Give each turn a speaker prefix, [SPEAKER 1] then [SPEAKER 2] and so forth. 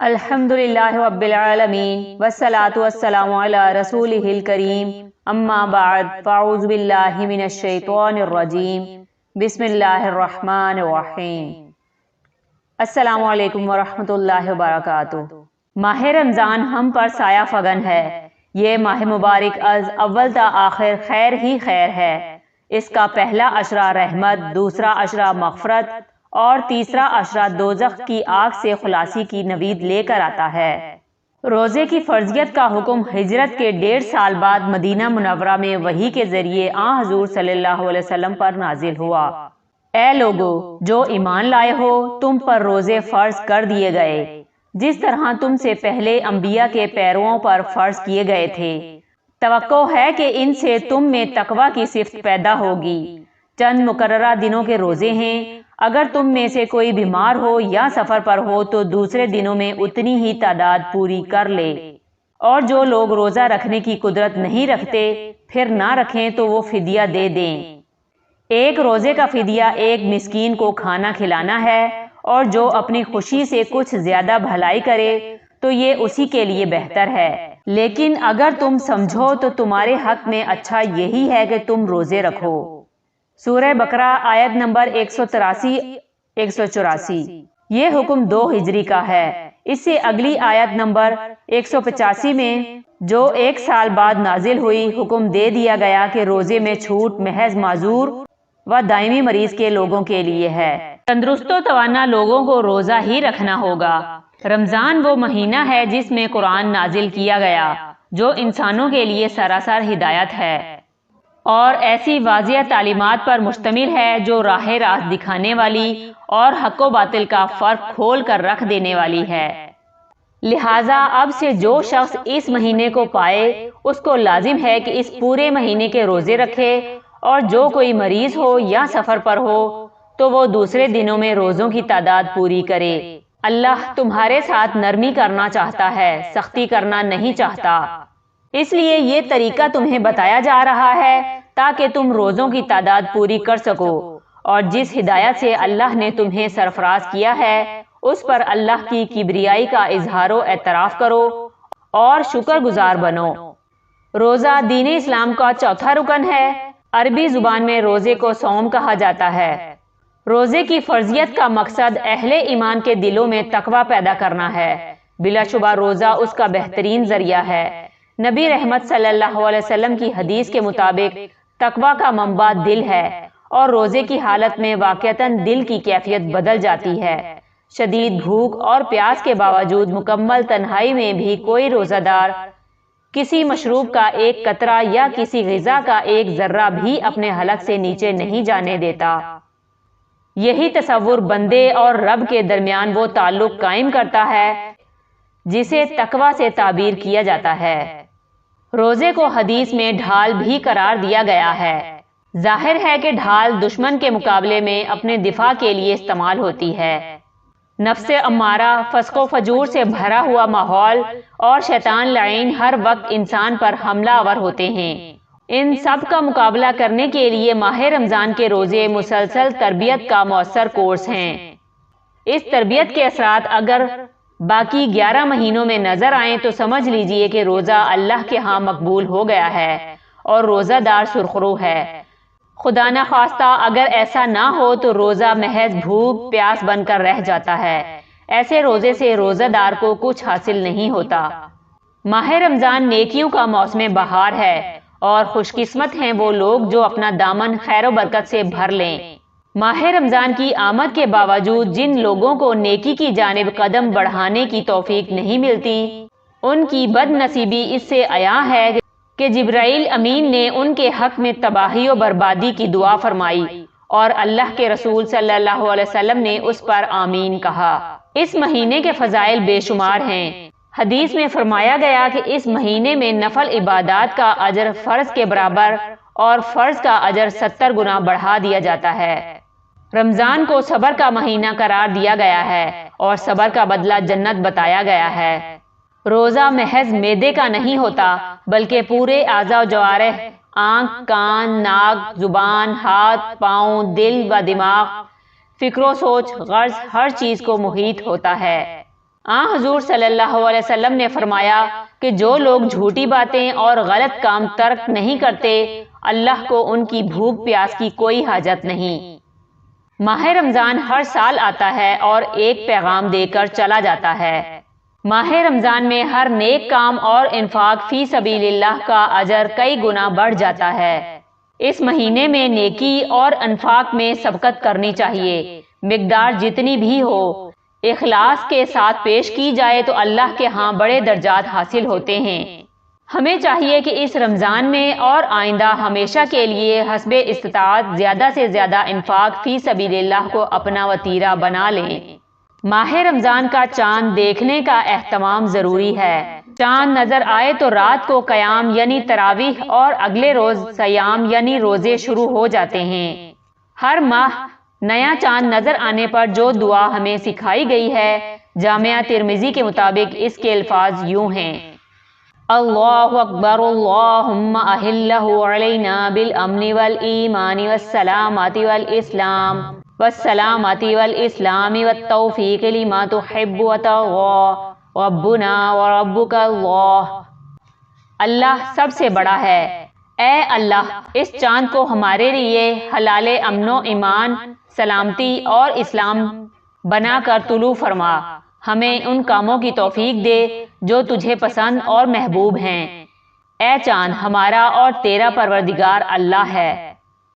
[SPEAKER 1] الحمدللہ رب العالمین والصلاة والسلام علی رسولہ الکریم اما بعد فاعوذ باللہ من الشیطان الرجیم بسم اللہ الرحمن الرحیم۔ السلام علیکم ورحمۃ اللہ وبرکاتہ۔ ماہ رمضان ہم پر سایہ فگن ہے۔ یہ ماہ مبارک از اول تا آخر خیر ہی خیر ہے۔ اس کا پہلا عشرہ رحمت، دوسرا عشرہ مغفرت اور تیسرا عشرہ دوزخ کی آگ سے خلاصی کی نوید لے کر آتا ہے۔ روزے کی فرضیت کا حکم ہجرت کے 1.5 سال بعد مدینہ منورہ میں وحی کے ذریعے آن حضور صلی اللہ علیہ وسلم پر نازل ہوا۔ اے لوگو جو ایمان لائے ہو، تم پر روزے فرض کر دیے گئے جس طرح تم سے پہلے انبیاء کے پیرووں پر فرض کیے گئے تھے۔ توقع ہے کہ ان سے تم میں تقوی کی صفت پیدا ہوگی۔ چند مقررہ دنوں کے روزے ہیں۔ اگر تم میں سے کوئی بیمار ہو یا سفر پر ہو تو دوسرے دنوں میں اتنی ہی تعداد پوری کر لے، اور جو لوگ روزہ رکھنے کی قدرت نہیں رکھتے پھر نہ رکھیں تو وہ فدیہ دے دیں۔ ایک روزے کا فدیہ ایک مسکین کو کھانا کھلانا ہے، اور جو اپنی خوشی سے کچھ زیادہ بھلائی کرے تو یہ اسی کے لیے بہتر ہے، لیکن اگر تم سمجھو تو تمہارے حق میں اچھا یہی ہے کہ تم روزے رکھو۔ سورہ بقرہ آیت نمبر 183-184۔ یہ حکم 2 ہجری کا ہے۔ اس سے اگلی آیت نمبر 185 میں جو 1 سال بعد نازل ہوئی، حکم دے دیا گیا کہ روزے میں چھوٹ محض معذور و دائمی مریض کے لوگوں کے لیے ہے۔ تندرست و توانا لوگوں کو روزہ ہی رکھنا ہوگا۔ رمضان وہ مہینہ ہے جس میں قرآن نازل کیا گیا، جو انسانوں کے لیے سراسر ہدایت ہے اور ایسی واضح تعلیمات پر مشتمل ہے جو راہ راست دکھانے والی اور حق و باطل کا فرق کھول کر رکھ دینے والی ہے۔ لہٰذا اب سے جو شخص اس مہینے کو پائے اس کو لازم ہے کہ اس پورے مہینے کے روزے رکھے، اور جو کوئی مریض ہو یا سفر پر ہو تو وہ دوسرے دنوں میں روزوں کی تعداد پوری کرے۔ اللہ تمہارے ساتھ نرمی کرنا چاہتا ہے، سختی کرنا نہیں چاہتا، اس لیے یہ طریقہ تمہیں بتایا جا رہا ہے تاکہ تم روزوں کی تعداد پوری کر سکو، اور جس ہدایت سے اللہ نے تمہیں سرفراز کیا ہے اس پر اللہ کی کبریائی کا اظہار و اعتراف کرو اور شکر گزار بنو۔ روزہ دین اسلام کا چوتھا رکن ہے۔ عربی زبان میں روزے کو صوم کہا جاتا ہے۔ روزے کی فرضیت کا مقصد اہل ایمان کے دلوں میں تقوی پیدا کرنا ہے۔ بلا شبہ روزہ اس کا بہترین ذریعہ ہے۔ نبی رحمت صلی اللہ علیہ وسلم کی حدیث کے مطابق تقوی کا منبع دل ہے، اور روزے کی حالت میں واقعتاً دل کی کیفیت بدل جاتی ہے۔ شدید بھوک اور پیاس کے باوجود مکمل تنہائی میں بھی کوئی روزہ دار کسی مشروب کا ایک قطرہ یا کسی غذا کا ایک ذرہ بھی اپنے حلق سے نیچے نہیں جانے دیتا۔ یہی تصور بندے اور رب کے درمیان وہ تعلق قائم کرتا ہے جسے تقوی سے تعبیر کیا جاتا ہے۔ روزے کو حدیث میں ڈھال بھی قرار دیا گیا ہے۔ ظاہر ہے کہ ڈھال دشمن کے مقابلے میں اپنے دفاع کے لیے استعمال ہوتی ہے۔ نفس امارہ، فسق و فجور سے بھرا ہوا ماحول اور شیطان لعین ہر وقت انسان پر حملہ آور ہوتے ہیں۔ ان سب کا مقابلہ کرنے کے لیے ماہ رمضان کے روزے مسلسل تربیت کا مؤثر کورس ہیں۔ اس تربیت کے اثرات اگر باقی 11 مہینوں میں نظر آئیں تو سمجھ لیجئے کہ روزہ اللہ کے ہاں مقبول ہو گیا ہے اور روزہ دار سرخرو ہے۔ خدا نخواستہ اگر ایسا نہ ہو تو روزہ محض بھوک پیاس بن کر رہ جاتا ہے۔ ایسے روزے سے روزہ دار کو کچھ حاصل نہیں ہوتا۔ ماہ رمضان نیکیوں کا موسم بہار ہے، اور خوش قسمت ہیں وہ لوگ جو اپنا دامن خیر و برکت سے بھر لیں۔ ماہ رمضان کی آمد کے باوجود جن لوگوں کو نیکی کی جانب قدم بڑھانے کی توفیق نہیں ملتی، ان کی بد نصیبی اس سے عیاں ہے کہ جبرائیل امین نے ان کے حق میں تباہی و بربادی کی دعا فرمائی، اور اللہ کے رسول صلی اللہ علیہ وسلم نے اس پر آمین کہا۔ اس مہینے کے فضائل بے شمار ہیں۔ حدیث میں فرمایا گیا کہ اس مہینے میں نفل عبادات کا اجر فرض کے برابر اور فرض کا اجر 70 گنا بڑھا دیا جاتا ہے۔ رمضان کو صبر کا مہینہ قرار دیا گیا ہے، اور صبر کا بدلہ جنت بتایا گیا ہے۔ روزہ محض معدے کا نہیں ہوتا بلکہ پورے اعضاء و جوارح، آنکھ، کان، ناک، زبان، ہاتھ، پاؤں، دل و دماغ، فکر و سوچ، غرض ہر چیز کو محیط ہوتا ہے۔ حضور صلی اللہ علیہ وسلم نے فرمایا کہ جو لوگ جھوٹی باتیں اور غلط کام ترک نہیں کرتے اللہ کو ان کی بھوک پیاس کی کوئی حاجت نہیں۔ ماہ رمضان ہر سال آتا ہے اور ایک پیغام دے کر چلا جاتا ہے۔ ماہ رمضان میں ہر نیک کام اور انفاق فی سبیل اللہ کا اجر کئی گنا بڑھ جاتا ہے۔ اس مہینے میں نیکی اور انفاق میں سبقت کرنی چاہیے، مقدار جتنی بھی ہو، اخلاص کے ساتھ پیش کی جائے تو اللہ کے ہاں بڑے درجات حاصل ہوتے ہیں۔ ہمیں چاہیے کہ اس رمضان میں اور آئندہ ہمیشہ کے لیے حسب استطاعت زیادہ سے زیادہ انفاق فی سبیل اللہ کو اپنا وتیرہ بنا لیں۔ ماہ رمضان کا چاند دیکھنے کا اہتمام ضروری ہے۔ چاند نظر آئے تو رات کو قیام یعنی تراویح اور اگلے روز سیام یعنی روزے شروع ہو جاتے ہیں۔ ہر ماہ نیا چاند نظر آنے پر جو دعا ہمیں سکھائی گئی ہے جامعہ ترمذی کے مطابق اس کے الفاظ یوں ہیں: اللہ اکبر اللہم اہلہ علینا بالامن والایمان والسلامات والاسلام والتوفیق لما تحب وترضى ربنا وربک اللہ۔ اللہ سب سے بڑا ہے۔ اے اللہ، اس چاند کو ہمارے لیے حلال امن و ایمان، سلامتی اور اسلام بنا کر طلوع فرما، ہمیں ان کاموں کی توفیق دے جو تجھے پسند اور محبوب ہیں۔ اے چاند، ہمارا اور تیرا پروردگار اللہ ہے۔